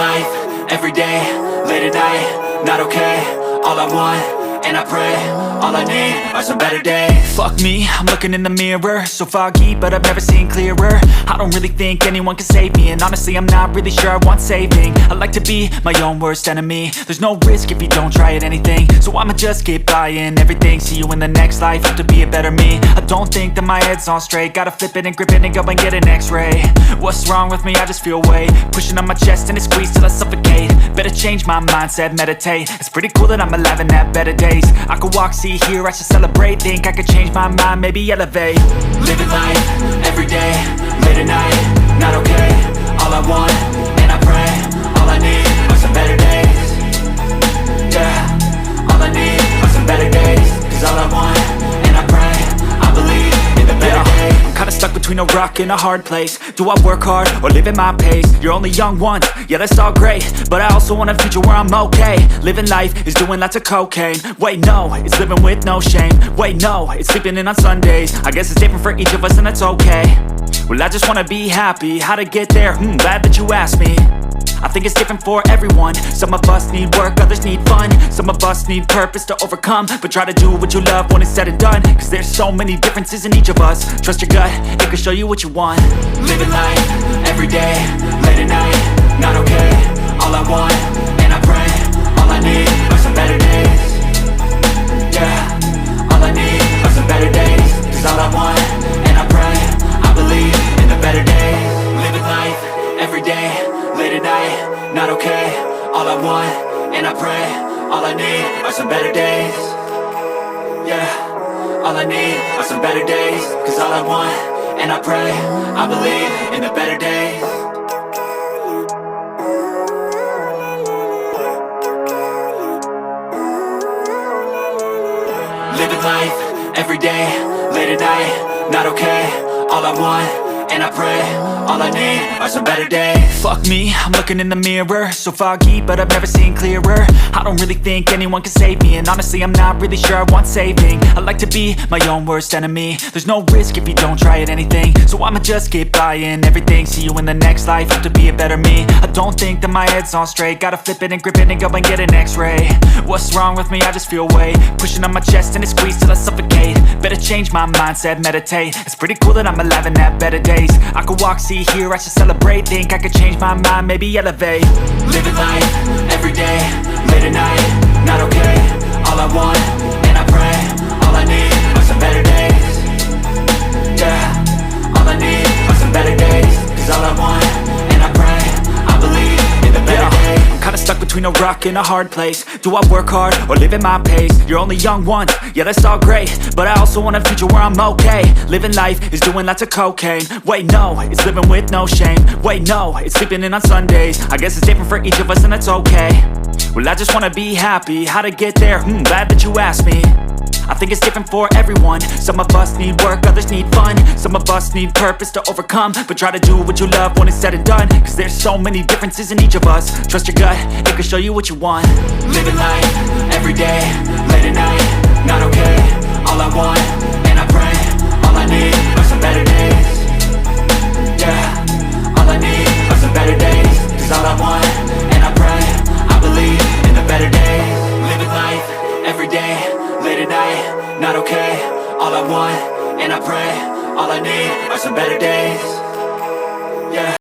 life, every day, late at night, not okay. All I want, and I pray, all I need are some better days. Fuck me, I'm looking in the mirror, so foggy, but I've never seen clearer. I don't really think anyone can save me, and honestly I'm not really sure I want saving. I like to be my own worst enemy. There's no risk if you don't try at anything, so I'ma just keep buying everything. See you in the next life, have to be a better me. I don't think that my head's on straight, gotta flip it and grip it and go and get an x-ray. What's wrong with me? I just feel weight pushing on my chest and it squeezes till I suffocate. Better change my mindset, meditate. It's pretty cool that I'm alive and have better days. I could walk, see, hear, I should celebrate. Think I could change my mind, maybe elevate. Living life, every day, late at night, not okay. All I want, and I pray, all I need are some better days. Yeah, all I need are some better days. Cause all I want, and I pray, I believe in the better days. I'm kinda stuck between a rock and a hard place. Do I work hard or live at my pace? You're only young once, yeah that's all great, but I also want a future where I'm okay. Living life is doing lots of cocaine. Wait no, it's living with no shame. Wait no, it's sleeping in on Sundays. I guess it's different for each of us and that's okay. Well I just wanna be happy, how to get there? Glad that you asked me. I think it's different for everyone. Some of us need work, others need fun. Some of us need purpose to overcome. But try to do what you love when it's said and done, cause there's so many differences in each of us. Trust your gut, it can show you what you want. Living life, every day, late at night, not okay. All I want, and I pray, all I need are some better days. Yeah, all I need are some better days. Cause all I want, and I pray, I believe in the better days. Living life, every day, late at night, not okay. All I want, and I pray, all I need are some better days. Yeah, all I need are some better days. Cause all I want, and I pray, I believe in the better days. Living life, every day, late at night, not okay. All I want, and I pray, all I need are some better days. Fuck me, I'm looking in the mirror, so foggy, but I've never seen clearer. I don't really think anyone can save me, and honestly I'm not really sure I want saving. I like to be my own worst enemy. There's no risk if you don't try at anything, so I'ma just keep buying everything. See you in the next life, have to be a better me. I don't think that my head's on straight, gotta flip it and grip it and go and get an x-ray. What's wrong with me? I just feel weight pushing on my chest and it squeezes till I suffocate. Better change my mindset, meditate. It's pretty cool that I'm alive and have better days. I could walk, see, hear, I should celebrate. Think I could change my mind, maybe elevate. Living life, every day, late at night, not okay. All I want, and I pray, all I need are some better days. Yeah, all I need are some better days. Cause all I want, and I pray, I believe in the better days. I'm kinda stuck between a rock and a hard place. Do I work hard or live at my pace? You're only young once, yeah that's all great, but I also want a future where I'm okay. Living life is doing lots of cocaine. Wait no, it's living with no shame. Wait no, it's sleeping in on Sundays. I guess it's different for each of us and that's okay. Well I just wanna be happy, how to get there? Glad that you asked me. I think it's different for everyone. Some of us need work, others need fun. Some of us need purpose to overcome. But try to do what you love when it's said and done, cause there's so many differences in each of us. Trust your gut, it can show you what you want. Living life, every day, late at night, not okay. All I want, and I pray, all I need are some better days. Yeah, all I need are some better days. Cause all I want, and I pray, I believe in the better days. Living life, every day, late at night, not okay. All I want, and I pray, all I need are some better days.